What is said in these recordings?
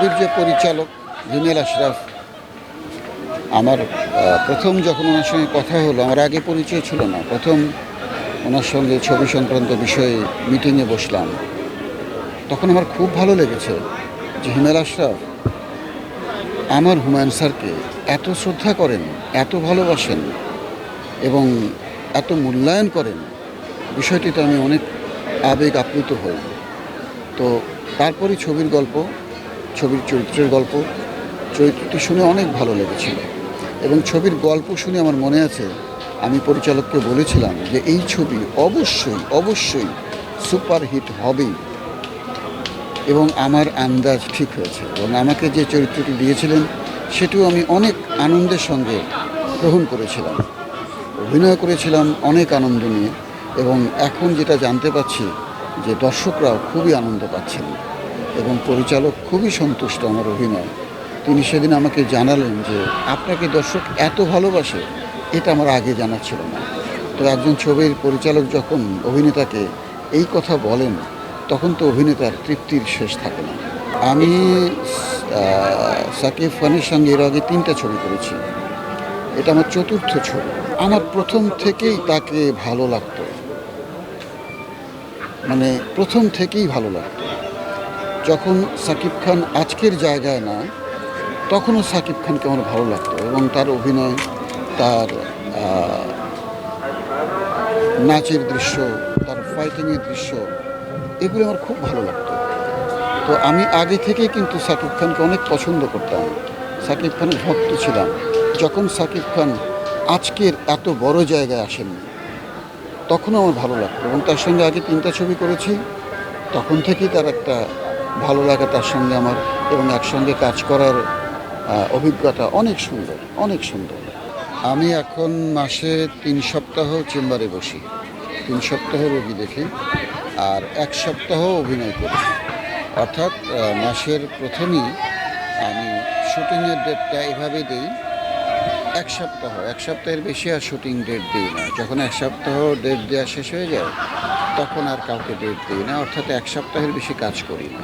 ছবির যে পরিচালক হিমেল আশরাফ, আমার প্রথম যখন ওনার সঙ্গে কথা হলো, আমার আগে পরিচয় ছিল না, প্রথম ওনার সঙ্গে ছবি সংক্রান্ত বিষয়ে মিটিংয়ে বসলাম, তখন আমার খুব ভালো লেগেছে যে হিমেল আশরাফ আমার হুমায়ুন স্যারকে এত শ্রদ্ধা করেন, এত ভালোবাসেন এবং এত মূল্যায়ন করেন, বিষয়টিতে আমি অনেক আবেগ আপ্লুত হই। তো তারপরে ছবির গল্প, ছবির চরিত্রের গল্প, চরিত্রটি শুনে অনেক ভালো লেগেছিল এবং ছবির গল্প শুনে আমার মনে আছে আমি পরিচালককে বলেছিলাম যে এই ছবি অবশ্যই অবশ্যই সুপারহিট হবেই, এবং আমার আন্দাজ ঠিক হয়েছে এবং আমাকে যে চরিত্রটি দিয়েছিলেন সেটিও আমি অনেক আনন্দের সঙ্গে গ্রহণ করেছিলাম, অভিনয় করেছিলাম অনেক আনন্দ নিয়ে। এবং এখন যেটা জানতে পাচ্ছি যে দর্শকরাও খুবই আনন্দ পাচ্ছেন এবং পরিচালক খুবই সন্তুষ্ট আমার অভিনয়। তিনি সেদিন আমাকে জানালেন যে আপনাকে দর্শক এত ভালোবাসে, এটা আমার আগে জানা ছিল না। তো একজন ছবির পরিচালক যখন অভিনেতাকে এই কথা বলেন তখন তো অভিনেতার তৃপ্তির শেষ থাকে না। আমি সাকিব খানের সঙ্গে এর আগে 3টা ছবি করেছি, এটা আমার 4র্থ ছবি। আমার প্রথম থেকেই তাকে ভালো লাগতো, মানে প্রথম থেকেই ভালো লাগতো। যখন সাকিব খান আজকের জায়গায় না, তখনও সাকিব খানকে আমার ভালো লাগতো এবং তার অভিনয়, তার নাচের দৃশ্য, তার ফাইটিংয়ের দৃশ্য, এগুলো আমার খুব ভালো লাগতো। তো আমি আগে থেকেই কিন্তু সাকিব খানকে অনেক পছন্দ করতাম, সাকিব খানের ভক্ত ছিলাম। যখন সাকিব খান আজকের এত বড় জায়গায় আসেননি, তখনও আমার ভালো লাগতো এবং তার সঙ্গে আগে 3টা ছবি করেছি, তখন থেকেই তার একটা ভালো লাগা তার সঙ্গে আমার, এবং একসঙ্গে কাজ করার অভিজ্ঞতা অনেক সুন্দর, অনেক সুন্দর। আমি এখন মাসে 3 সপ্তাহ চেম্বারে বসি, 3 সপ্তাহ রোগী দেখি আর 1 সপ্তাহ অভিনয় করি। অর্থাৎ মাসের প্রথমেই আমি শুটিংয়ের ডেটটা এভাবে দিই, 1 সপ্তাহ, 1 সপ্তাহের বেশি আর শুটিং ডেট দিই না। যখন 1 সপ্তাহ ডেট দেওয়া শেষ হয়ে যায় তখন আর কাউকে ডেট দিই না, অর্থাৎ 1 সপ্তাহের বেশি কাজ করি না।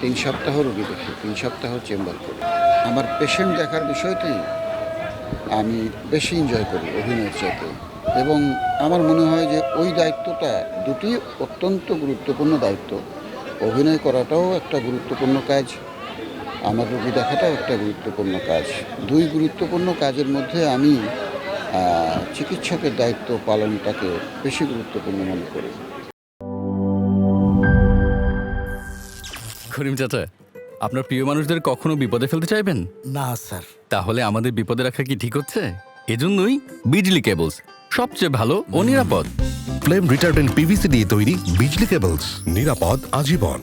3 সপ্তাহ রোগী দেখি, 3 সপ্তাহ চেম্বার করি। আমার পেশেন্ট দেখার বিষয়টি আমি বেশি এনজয় করি অভিনয়ের চাইতে, এবং আমার মনে হয় যে ওই দায়িত্বটা, দুটি অত্যন্ত গুরুত্বপূর্ণ দায়িত্ব। অভিনয় করাটাও একটা গুরুত্বপূর্ণ কাজ, আমার রোগী দেখাটাও একটা গুরুত্বপূর্ণ কাজ। 2 গুরুত্বপূর্ণ কাজের মধ্যে আমি চিকিৎসকের দায়িত্ব পালনটাকে বেশি গুরুত্বপূর্ণ মনে করি। করিম চাচা, আপনার প্রিয় মানুষদের কখনো বিপদে ফেলতে চাইবেন না স্যার। তাহলে আমাদের বিপদে রাখা কি ঠিক হচ্ছে? এজন্যই বিজলি কেবলস সবচেয়ে ভালো ও নিরাপদ। ফ্লেম রিটার্ডেন্ট পিভিসি দিয়ে তৈরি বিজলি কেবলস, নিরাপদ আজীবন।